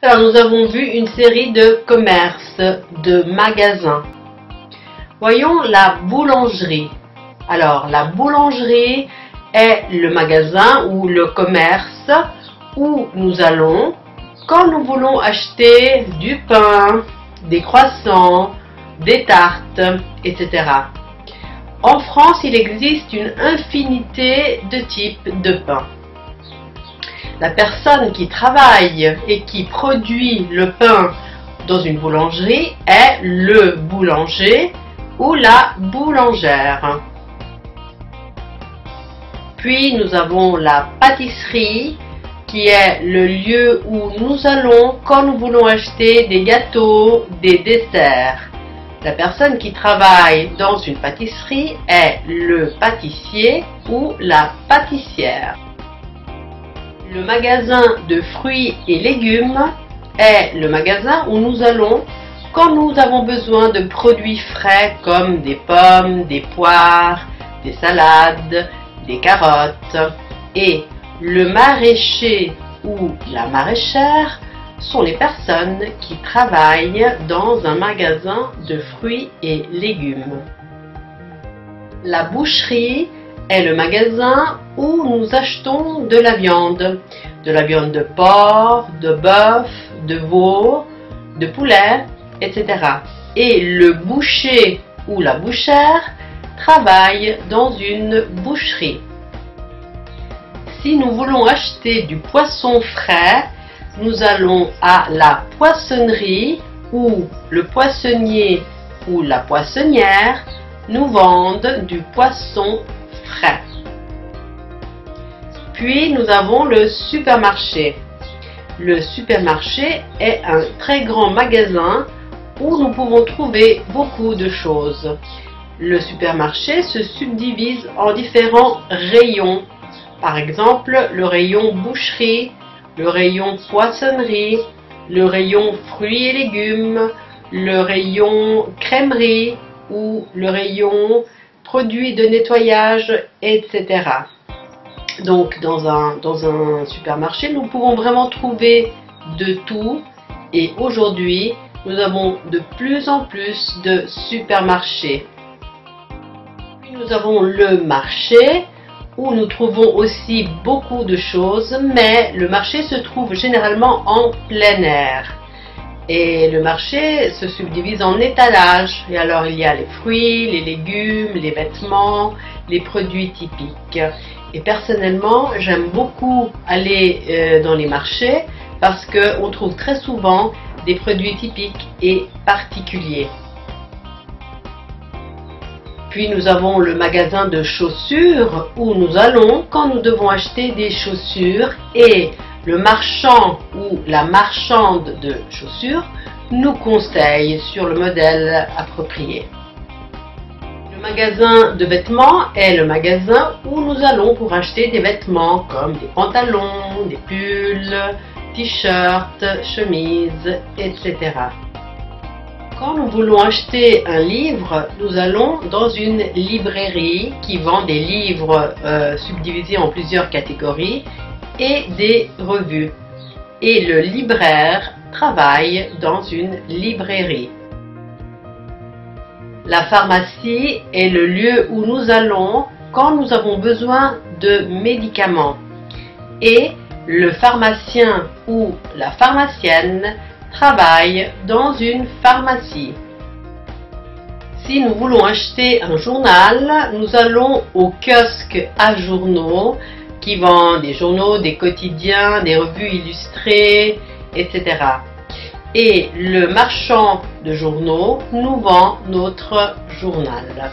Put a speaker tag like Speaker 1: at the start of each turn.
Speaker 1: Alors nous avons vu une série de commerces, de magasins. Voyons la boulangerie. Alors la boulangerie est le magasin ou le commerce où nous allons quand nous voulons acheter du pain, des croissants, des tartes, etc. En France, il existe une infinité de types de pain. La personne qui travaille et qui produit le pain dans une boulangerie est le boulanger ou la boulangère. Puis nous avons la pâtisserie qui est le lieu où nous allons quand nous voulons acheter des gâteaux, des desserts. La personne qui travaille dans une pâtisserie est le pâtissier ou la pâtissière. Le magasin de fruits et légumes est le magasin où nous allons quand nous avons besoin de produits frais comme des pommes, des poires, des salades, des carottes. Et le maraîcher ou la maraîchère sont les personnes qui travaillent dans un magasin de fruits et légumes. La boucherie est le magasin où nous achetons de la viande de porc, de bœuf, de veau, de poulet, etc. Et le boucher ou la bouchère travaille dans une boucherie. Si nous voulons acheter du poisson frais, nous allons à la poissonnerie où le poissonnier ou la poissonnière nous vendent du poisson frais. Puis nous avons le supermarché. Le supermarché est un très grand magasin où nous pouvons trouver beaucoup de choses. Le supermarché se subdivise en différents rayons. Par exemple, le rayon boucherie, le rayon poissonnerie, le rayon fruits et légumes, le rayon crèmerie ou le rayon produits de nettoyage, etc. Donc dans un supermarché, nous pouvons vraiment trouver de tout et aujourd'hui, nous avons de plus en plus de supermarchés. Puis nous avons le marché où nous trouvons aussi beaucoup de choses, mais le marché se trouve généralement en plein air. Et le marché se subdivise en étalages. Et alors il y a les fruits, les légumes, les vêtements, les produits typiques. Et personnellement, j'aime beaucoup aller dans les marchés parce qu'on trouve très souvent des produits typiques et particuliers. Puis nous avons le magasin de chaussures où nous allons quand nous devons acheter des chaussures et le marchand ou la marchande de chaussures nous conseille sur le modèle approprié. Le magasin de vêtements est le magasin où nous allons pour acheter des vêtements comme des pantalons, des pulls, t-shirts, chemises, etc. Quand nous voulons acheter un livre, nous allons dans une librairie qui vend des livres subdivisés en plusieurs catégories et des revues. Et le libraire travaille dans une librairie. La pharmacie est le lieu où nous allons quand nous avons besoin de médicaments. Et le pharmacien ou la pharmacienne travaille dans une pharmacie. Si nous voulons acheter un journal, nous allons au kiosque à journaux qui vend des journaux, des quotidiens, des revues illustrées, etc. Et le marchand de journaux nous vend notre journal.